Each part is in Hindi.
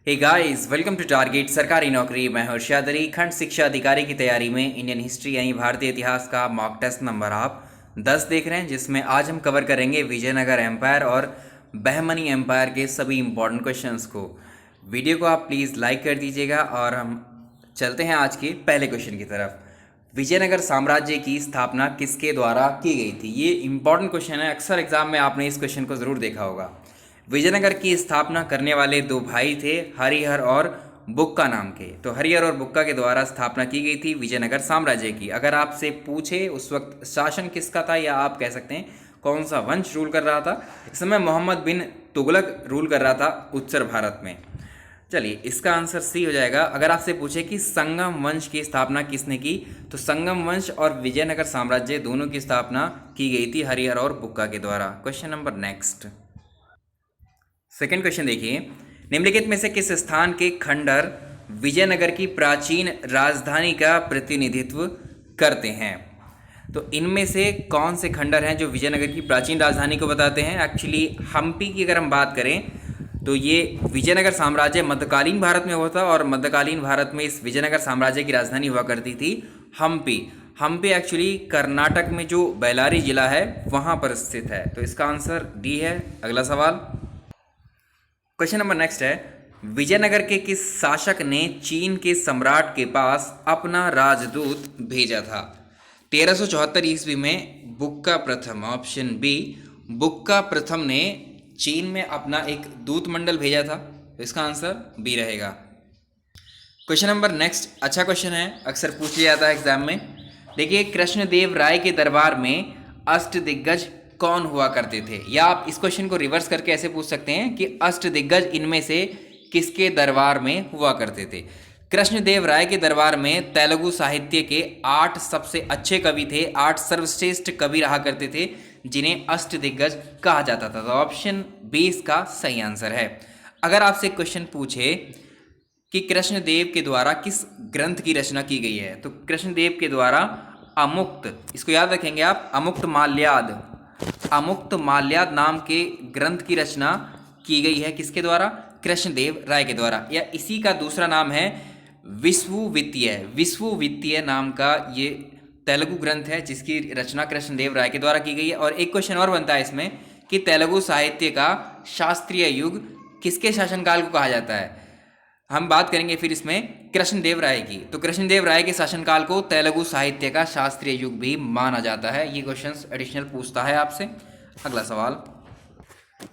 Hey guys, welcome to target Sarkari Naukri. मैं हूं इरशाद अली। खंड शिक्षा अधिकारी की तैयारी में इंडियन हिस्ट्री यानी भारतीय इतिहास का मॉक टेस्ट नंबर आप 10 देख रहे हैं, जिसमें आज हम कवर करेंगे विजयनगर एम्पायर और बहमनी एम्पायर के सभी इंपॉर्टेंट क्वेश्चंस को। वीडियो को आप प्लीज़ लाइक कर दीजिएगा और हम चलते हैं आज के पहले क्वेश्चन की तरफ। विजयनगर साम्राज्य की स्थापना किसके द्वारा की गई थी? ये इंपॉर्टेंट क्वेश्चन है, अक्सर एग्जाम में आपने इस क्वेश्चन को ज़रूर देखा होगा। विजयनगर की स्थापना करने वाले दो भाई थे, हरिहर और बुक्का नाम के। तो हरिहर और बुक्का के द्वारा स्थापना की गई थी विजयनगर साम्राज्य की। अगर आपसे पूछे उस वक्त शासन किसका था, या आप कह सकते हैं कौन सा वंश रूल कर रहा था, इस समय मोहम्मद बिन तुगलक रूल कर रहा था उत्तर भारत में। चलिए, इसका आंसर सी हो जाएगा। अगर आपसे पूछे कि संगम वंश की स्थापना किसने की, तो संगम वंश और विजयनगर साम्राज्य दोनों की स्थापना की गई थी हरिहर और बुक्का के द्वारा। Question number next, second question देखिए। निम्नलिखित में से किस स्थान के खंडर विजयनगर की प्राचीन राजधानी का प्रतिनिधित्व करते हैं? तो इनमें से कौन से खंडर हैं जो विजयनगर की प्राचीन राजधानी को बताते हैं? एक्चुअली हम्पी की अगर हम बात करें तो ये विजयनगर साम्राज्य मध्यकालीन भारत में हुआ था, और मध्यकालीन भारत में इस विजयनगर साम्राज्य की राजधानी हुआ करती थी हम्पी। हम्पी एक्चुअली कर्नाटक में जो बेल्लारी जिला है वहाँ पर स्थित है। तो इसका आंसर डी है। अगला सवाल, क्वेश्चन नंबर नेक्स्ट है। विजयनगर के किस शासक ने चीन के सम्राट के पास अपना राजदूत भेजा था? 1374 ईस्वी में बुक्का प्रथम, ऑप्शन बी, बुक्का प्रथम ने चीन में अपना एक दूत मंडल भेजा था। तो इसका आंसर बी रहेगा। क्वेश्चन नंबर नेक्स्ट, अच्छा क्वेश्चन है, अक्सर पूछ लिया जाता है एग्जाम में। देखिए, कृष्णदेव राय के दरबार में अष्टदिग्गज कौन हुआ करते थे? या आप इस क्वेश्चन को रिवर्स करके ऐसे पूछ सकते हैं कि अष्टदिग्गज इनमें से किसके दरबार में हुआ करते थे? कृष्णदेव राय के दरबार में तेलुगु साहित्य के 8 सबसे अच्छे कवि थे, 8 सर्वश्रेष्ठ कवि रहा करते थे, जिन्हें अष्टदिग्गज कहा जाता था। तो ऑप्शन बी इसका सही आंसर है। अगर आपसे क्वेश्चन पूछे कि कृष्णदेव के द्वारा किस ग्रंथ की रचना की गई है, तो कृष्णदेव के द्वारा अमुक्त, इसको याद रखेंगे आप, अमुक्त माल्याद, अमुक्त माल्याद नाम के ग्रंथ की रचना की गई है। किसके द्वारा? कृष्णदेव राय के द्वारा। या इसी का दूसरा नाम है विश्ववित्तीय। विश्ववित्तीय नाम का ये तेलुगु ग्रंथ है जिसकी रचना कृष्णदेव राय के द्वारा की गई है। और एक क्वेश्चन और बनता है इसमें कि तेलुगु साहित्य का शास्त्रीय युग किसके शासनकाल को कहा जाता है? हम बात करेंगे फिर इसमें कृष्णदेव राय की। तो कृष्णदेव राय के शासनकाल को तेलुगु साहित्य का शास्त्रीय युग भी माना जाता है। ये क्वेश्चंस एडिशनल पूछता है आपसे। अगला सवाल,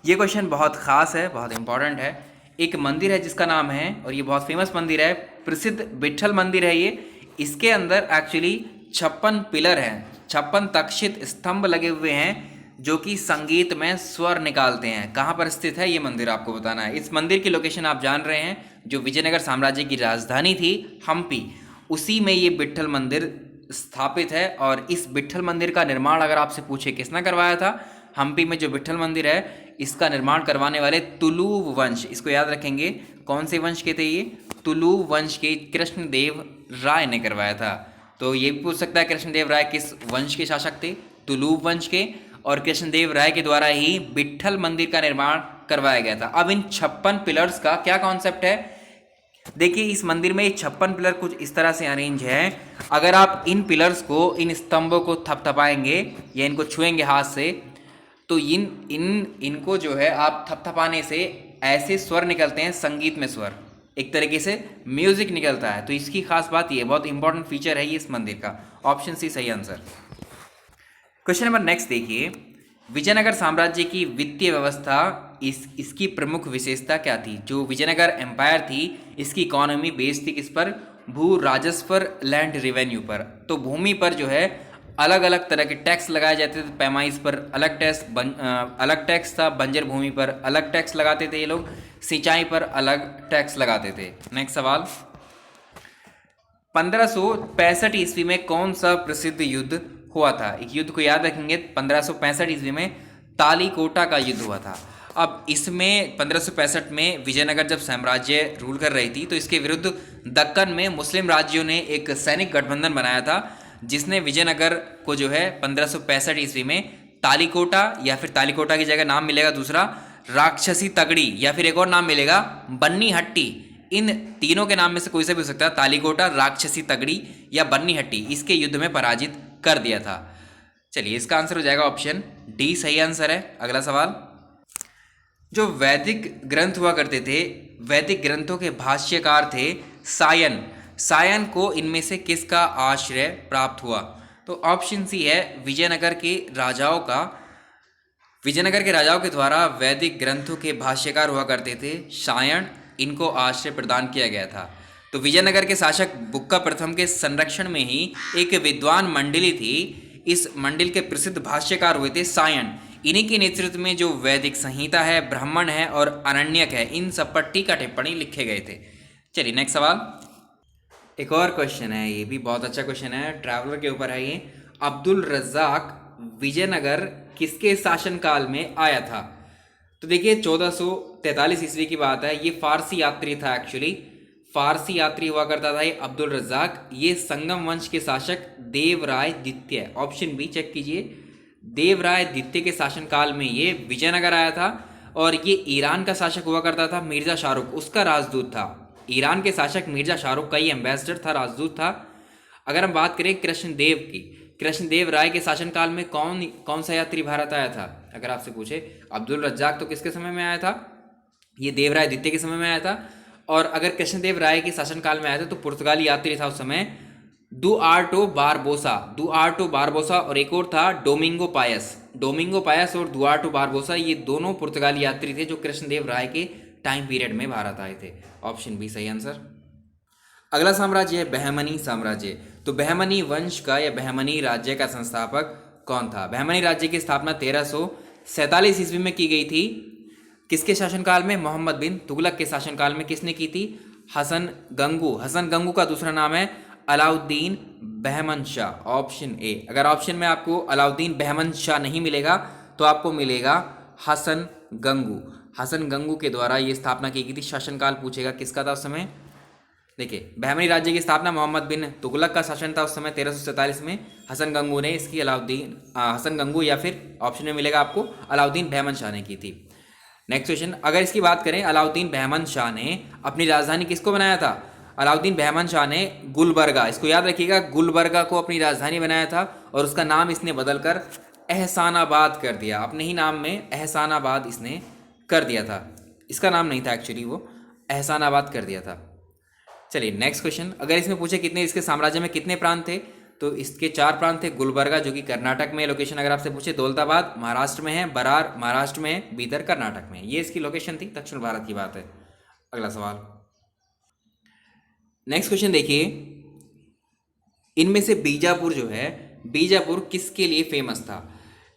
ये क्वेश्चन बहुत खास है, बहुत इंपॉर्टेंट है। एक मंदिर है जिसका नाम है, और ये बहुत फेमस मंदिर है, प्रसिद्ध विट्ठल मंदिर है ये। इसके अंदर एक्चुअली 56 पिलर हैं, 56 तक्षित स्तंभ लगे हुए हैं जो कि संगीत में स्वर निकालते हैं। कहाँ पर स्थित है ये मंदिर आपको बताना है। इस मंदिर की लोकेशन आप जान रहे हैं, जो विजयनगर साम्राज्य की राजधानी थी हम्पी, उसी में ये विट्ठल मंदिर स्थापित है। और इस विट्ठल मंदिर का निर्माण अगर आपसे पूछे किसने करवाया था, हम्पी में जो विट्ठल मंदिर है इसका निर्माण करवाने वाले तुलुव वंश, इसको याद रखेंगे, कौन से वंश के थे ये? तुलुव वंश के कृष्णदेव राय ने करवाया था। तो ये भी पूछ सकता है कृष्णदेव राय किस वंश के शासक थे? तुलुव वंश के। और कृष्णदेव राय के द्वारा ही विट्ठल मंदिर का निर्माण करवाया गया था। अब इन 56 पिलर्स का क्या कॉन्सेप्ट है? देखिए, इस मंदिर में 56 पिलर कुछ इस तरह से अरेंज हैं। अगर आप इन पिलर्स को, इन स्तंभों को थपथपाएंगे या इनको छुएंगे हाथ से, तो इनको जो है आप थपथपाने से ऐसे स्वर निकलते हैं, संगीत में स्वर, एक तरीके से म्यूजिक निकलता है। तो इसकी खास बात ये, बहुत इंपॉर्टेंट फीचर है ये इस मंदिर का। ऑप्शन सी सही आंसर। क्वेश्चन नंबर नेक्स्ट देखिए। विजयनगर साम्राज्य की वित्तीय व्यवस्था, इसकी प्रमुख विशेषता क्या थी? जो विजयनगर एम्पायर थी इसकी इकोनॉमी बेस्ड थी किस पर? भू राजस्व पर, लैंड रेवेन्यू पर। तो भूमि पर जो है अलग अलग तरह के टैक्स लगाए जाते थे। पैमाइश पर अलग टैक्स, अलग टैक्स था, बंजर भूमि पर अलग टैक्स लगाते थे ये लोग, सिंचाई पर अलग टैक्स लगाते थे। नेक्स्ट सवाल, 1565 ईस्वी में कौन सा प्रसिद्ध युद्ध हुआ था? एक युद्ध को याद रखेंगे, 1565 ईस्वी में तालीकोटा का युद्ध हुआ था। अब इसमें 1565 में विजयनगर जब साम्राज्य रूल कर रही थी, तो इसके विरुद्ध दक्कन में मुस्लिम राज्यों ने एक सैनिक गठबंधन बनाया था, जिसने विजयनगर को जो है 1565 ईस्वी में तालीकोटा, या फिर तालीकोटा की जगह नाम मिलेगा दूसरा राक्षसी तगड़ी, या फिर एक और नाम मिलेगा बन्नी हट्टी, इन तीनों के नाम में से कोई सा भी हो सकता है। तालीकोटा, राक्षसी तगड़ी या बन्नीहट्टी इसके युद्ध में पराजित कर दिया था। चलिए इसका आंसर हो जाएगा ऑप्शन डी सही आंसर है। अगला सवाल, जो वैदिक ग्रंथ हुआ करते थे, वैदिक ग्रंथों के भाष्यकार थे सायन। सायन को इनमें से किसका आश्रय प्राप्त हुआ? तो ऑप्शन सी है विजयनगर के राजाओं का। विजयनगर के राजाओं के द्वारा वैदिक ग्रंथों के भाष्यकार हुआ करते थे सायन, इनको आश्रय प्रदान किया गया था। तो विजयनगर के शासक बुक्का प्रथम के संरक्षण में ही एक विद्वान मंडली थी। इस मंडल के प्रसिद्ध भाष्यकार हुए थे सायन। इन्हीं के नेतृत्व में जो वैदिक संहिता है, ब्राह्मण है और अरण्यक है, इन सब पर टीका टिप्पणी लिखे गए थे। चलिए नेक्स्ट सवाल, एक और क्वेश्चन है, ये भी बहुत अच्छा क्वेश्चन है, ट्रैवलर के ऊपर है ये। अब्दुल रज्जाक विजयनगर किसके शासनकाल में आया था? तो देखिए 1443 ईस्वी की बात है। ये फारसी यात्री था, एक्चुअली फारसी यात्री हुआ करता था ये अब्दुल रज्जाक। ये संगम वंश के शासक देवराय द्वितीय, ऑप्शन बी चेक कीजिए, देवराय द्वितीय के शासनकाल में ये विजयनगर आया था। और ये ईरान का शासक हुआ करता था मिर्जा शाहरुख, उसका राजदूत था। ईरान के शासक मिर्जा शाहरुख का ये एम्बेसडर था, राजदूत था। अगर हम बात करें कृष्णदेव की, कृष्णदेव राय के शासनकाल में कौन सा यात्री भारत आया था? अगर आपसे पूछे, अब्दुल रज्जाक तो किसके समय में आया था? ये देवराय द्वितीय के समय में आया था। और अगर कृष्णदेव राय के शासनकाल में आया था तो पुर्तगाली यात्री था उस समय दुआर्टो बारबोसा और एक और था डोमिंगो पायस और दुआर्टो बारबोसा, ये दोनों पुर्तगाली यात्री थे जो कृष्णदेव राय के टाइम पीरियड में भारत आए थे। ऑप्शन बी सही आंसर। अगला साम्राज्य है बहमनी साम्राज्य। तो बहमनी वंश का या बहमनी राज्य का संस्थापक कौन था? बहमनी राज्य की स्थापना 1347 ईस्वी में की गई थी। किसके शासनकाल में? मोहम्मद बिन तुगलक के शासनकाल में। किसने की थी? हसन गंगू का दूसरा नाम है अलाउद्दीन बहमन शाह, ऑप्शन ए। अगर ऑप्शन में आपको अलाउद्दीन बहमन शाह नहीं मिलेगा तो आपको मिलेगा हसन गंगू के द्वारा ये स्थापना की गई थी। शासनकाल पूछेगा किसका था उस समय। देखिए बहमनी राज्य की स्थापना मोहम्मद बिन तुगलक का शासन था उस समय 1347 में। हसन गंगू ने इसकी हसन गंगू या फिर ऑप्शन में मिलेगा आपको अलाउद्दीन बहमन शाह ने की थी। नेक्स्ट क्वेश्चन, अगर इसकी बात करें, अलाउद्दीन बहमन शाह ने अपनी राजधानी किसको बनाया था? अलाउद्दीन बहमन शाह ने गुलबर्गा, इसको याद रखिएगा, गुलबर्गा को अपनी राजधानी बनाया था और उसका नाम इसने बदलकर एहसानाबाद कर दिया। अपने ही नाम में एहसानाबाद इसने कर दिया था, इसका नाम नहीं था एक्चुअली, वो एहसानाबाद कर दिया था। चलिए नेक्स्ट क्वेश्चन, अगर इसमें पूछे कितने इसके साम्राज्य में कितने प्रांत थे, तो इसके 4 प्रांत थे। गुलबर्गा जो कि कर्नाटक में लोकेशन, अगर आपसे पूछे दौलताबाद महाराष्ट्र में है, बरार महाराष्ट्र में है, बीदर कर्नाटक में, ये इसकी लोकेशन थी। दक्षिण भारत की बात है। अगला सवाल, नेक्स्ट क्वेश्चन देखिए, इनमें से बीजापुर जो है, बीजापुर किसके लिए फेमस था?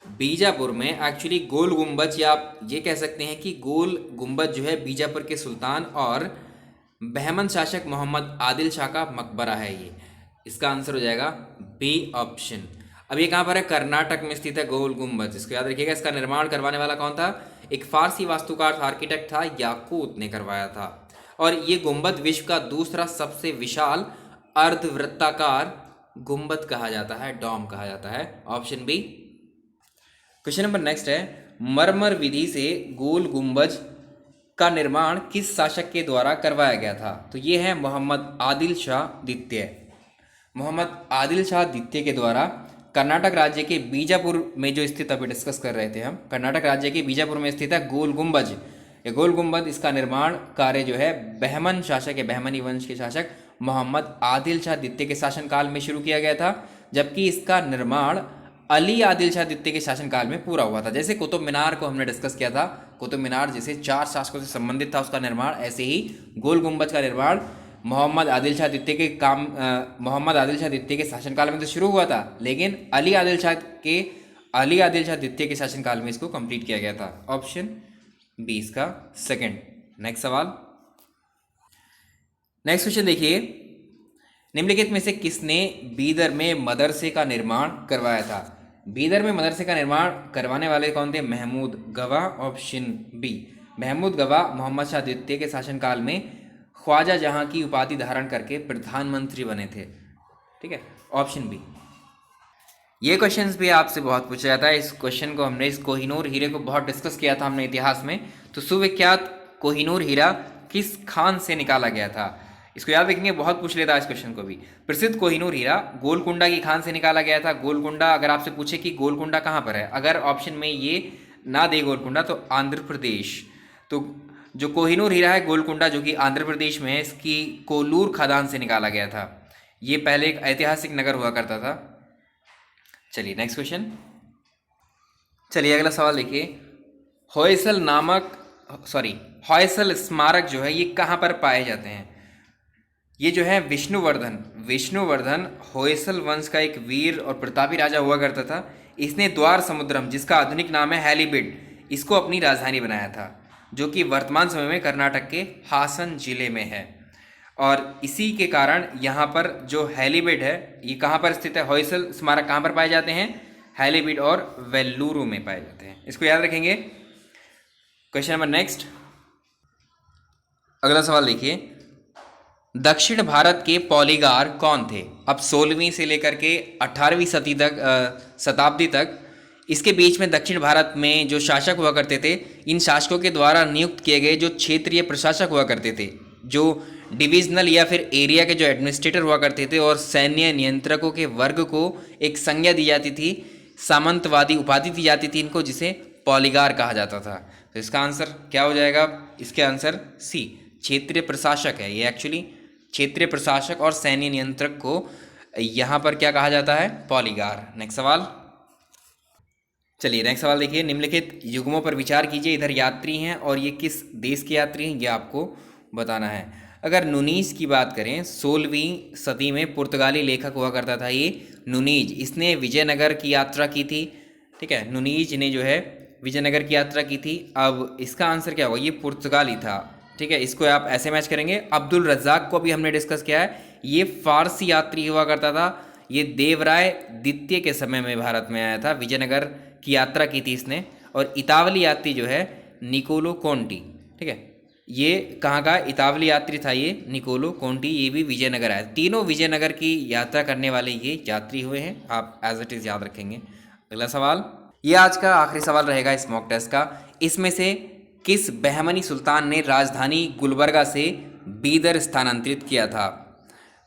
बीजापुर में एक्चुअली गोल गुंबज, या आप ये कह सकते हैं कि गोल गुंबज जो है बीजापुर के सुल्तान और बहमन शासक मोहम्मद आदिल शाह का मकबरा है ये। इसका आंसर हो जाएगा बी ऑप्शन। अब ये कहाँ पर है? कर्नाटक में स्थित है गोल गुंबज, इसको याद रखिएगा। इसका निर्माण करवाने वाला कौन था? एक फारसी वास्तुकार आर्किटेक्ट था, याकूत ने करवाया था। और ये गुंबद विश्व का दूसरा सबसे विशाल अर्धवृत्ताकार गुंबद कहा जाता है, डॉम कहा जाता है, option B. Question number next है, मरमर विधि से गोल गुंबज का निर्माण किस शासक के द्वारा करवाया गया था? तो ये है मोहम्मद आदिल शाह द्वितीय। मोहम्मद आदिल शाह द्वितीय के द्वारा कर्नाटक राज्य के बीजापुर में जो स्थित, अभी डिस्कस कर रहे थे हम, कर्नाटक राज्य के बीजापुर में स्थित है गोल गुंबज। ये गोल गुंबद, इसका निर्माण कार्य जो है बहमन शासक है, बहमनी वंश के शासक मोहम्मद आदिल शाह द्वितीय के शासनकाल में शुरू किया गया था, जबकि इसका निर्माण अली आदिल शाह द्वितीय के शासनकाल में पूरा हुआ था। जैसे कुतुब मीनार को हमने डिस्कस किया था, कुतुब मीनार जैसे 4 शासकों से संबंधित था उसका निर्माण, ऐसे ही गोल गुंबज का निर्माण मोहम्मद आदिल शाह द्वितीय के शासनकाल में तो शुरू हुआ था, लेकिन अली आदिल शाह द्वितीय के शासनकाल में इसको कंप्लीट किया गया था। ऑप्शन बी इसका सेकंड। नेक्स्ट सवाल, नेक्स्ट क्वेश्चन देखिए, निम्नलिखित में से किसने बीदर में मदरसे का निर्माण करवाया था? बीदर में मदरसे का निर्माण करवाने वाले कौन थे? महमूद गवा, ऑप्शन बी। महमूद गवा मोहम्मद शाह द्वितीय के शासनकाल में ख्वाजा जहां की उपाधि धारण करके प्रधानमंत्री बने थे। ठीक है, ऑप्शन बी। ये क्वेश्चंस भी आपसे बहुत पूछा जाता है। इस क्वेश्चन को हमने, इस कोहिनूर हीरे को बहुत डिस्कस किया था हमने इतिहास में। तो सुविख्यात कोहिनूर हीरा किस खान से निकाला गया था? इसको याद रखेंगे, बहुत पूछ लेता है इस क्वेश्चन को भी। प्रसिद्ध कोहिनूर हीरा गोलकुंडा की खान से निकाला गया था। गोलकुंडा, अगर आपसे पूछे कि गोलकुंडा कहाँ पर है, अगर ऑप्शन में ये ना दे गोलकुंडा तो आंध्र प्रदेश। तो जो कोहिनूर हीरा है गोलकुंडा, जो कि आंध्र प्रदेश में है, इसकी कोलूर खदान से निकाला गया था। ये पहले एक ऐतिहासिक नगर हुआ करता था। चलिए नेक्स्ट क्वेश्चन। चलिए अगला सवाल देखिए। हॉयसल स्मारक जो है ये कहाँ पर पाए जाते हैं? ये जो है विष्णुवर्धन होयसल वंश का एक वीर और प्रतापी राजा हुआ करता था। इसने द्वार समुद्रम, जिसका आधुनिक नाम है हैलीबिड, इसको अपनी राजधानी बनाया था, जो कि वर्तमान समय में कर्नाटक के हासन जिले में है। और इसी के कारण यहाँ पर जो हैलीबिड है ये कहाँ पर स्थित है? होयसल स्मारक कहाँ पर पाए जाते हैं? हैलीबिड और वेल्लूरू में पाए जाते हैं। इसको याद रखेंगे। क्वेश्चन नंबर नेक्स्ट, अगला सवाल देखिए। दक्षिण भारत के पॉलीगार कौन थे? अब 16वीं से लेकर के 18वीं शताब्दी तक इसके बीच में दक्षिण भारत में जो शासक हुआ करते थे, इन शासकों के द्वारा नियुक्त किए गए जो क्षेत्रीय प्रशासक हुआ करते थे, जो डिविजनल या फिर एरिया के जो एडमिनिस्ट्रेटर हुआ करते थे, और सैन्य नियंत्रकों के वर्ग को एक संज्ञा दी जाती थी, सामंतवादी उपाधि दी जाती थी इनको, जिसे पॉलीगार कहा जाता था। तो इसका आंसर क्या हो जाएगा? इसके आंसर सी, क्षेत्रीय प्रशासक है। ये एक्चुअली क्षेत्रीय प्रशासक और सैन्य नियंत्रक को यहाँ पर क्या कहा जाता है? पॉलीगार। नेक्स्ट सवाल। चलिए नेक्स्ट सवाल देखिए। निम्नलिखित युग्मों पर विचार कीजिए। इधर यात्री हैं और ये किस देश के यात्री हैं ये आपको बताना है। अगर नुनीज की बात करें, 16वीं सदी में पुर्तगाली लेखक हुआ करता था ये नुनीज। इसने विजयनगर की यात्रा की थी। ठीक है, नुनीज ने जो है विजयनगर की यात्रा की थी। अब इसका आंसर क्या होगा? ये पुर्तगाली था। ठीक है, इसको आप ऐसे मैच करेंगे। अब्दुल रज्जाक को भी हमने डिस्कस किया है, ये फारसी यात्री हुआ करता था। ये देवराय द्वितीय के समय में भारत में आया था, विजयनगर की यात्रा की थी इसने। और इतावली यात्री जो है निकोलो कोंटी। ठीक है, ये कहाँ का इतावली यात्री था? ये निकोलो कोंटी, ये भी विजयनगर आया। तीनों विजयनगर की यात्रा करने वाले ये यात्री हुए हैं। आप एज इट इज़ याद रखेंगे। अगला सवाल, ये आज का आखिरी सवाल रहेगा इस मॉक टेस्ट का। इसमें से किस बहमनी सुल्तान ने राजधानी गुलबर्गा से बीदर स्थानांतरित किया था?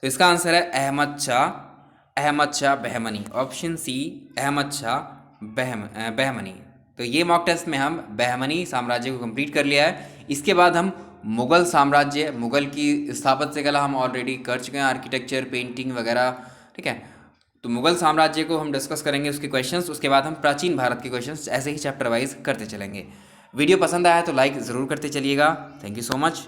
तो इसका आंसर है अहमद शाह बहमनी। Option c, Ahmad Shah Bahmani. तो ये मॉक टेस्ट में हम बहमनी साम्राज्य को कंप्लीट कर लिया है। इसके बाद हम मुग़ल साम्राज्य, मुग़ल की स्थापत्य कला हम ऑलरेडी कर चुके हैं, आर्किटेक्चर, पेंटिंग वगैरह। ठीक है, तो मुग़ल साम्राज्य को हम डिस्कस करेंगे, उसके क्वेश्चंस। उसके बाद हम प्राचीन भारत के क्वेश्चंस ऐसे ही चैप्टर वाइज करते चलेंगे। वीडियो पसंद आया तो लाइक ज़रूर करते चलिएगा। Thank you so much.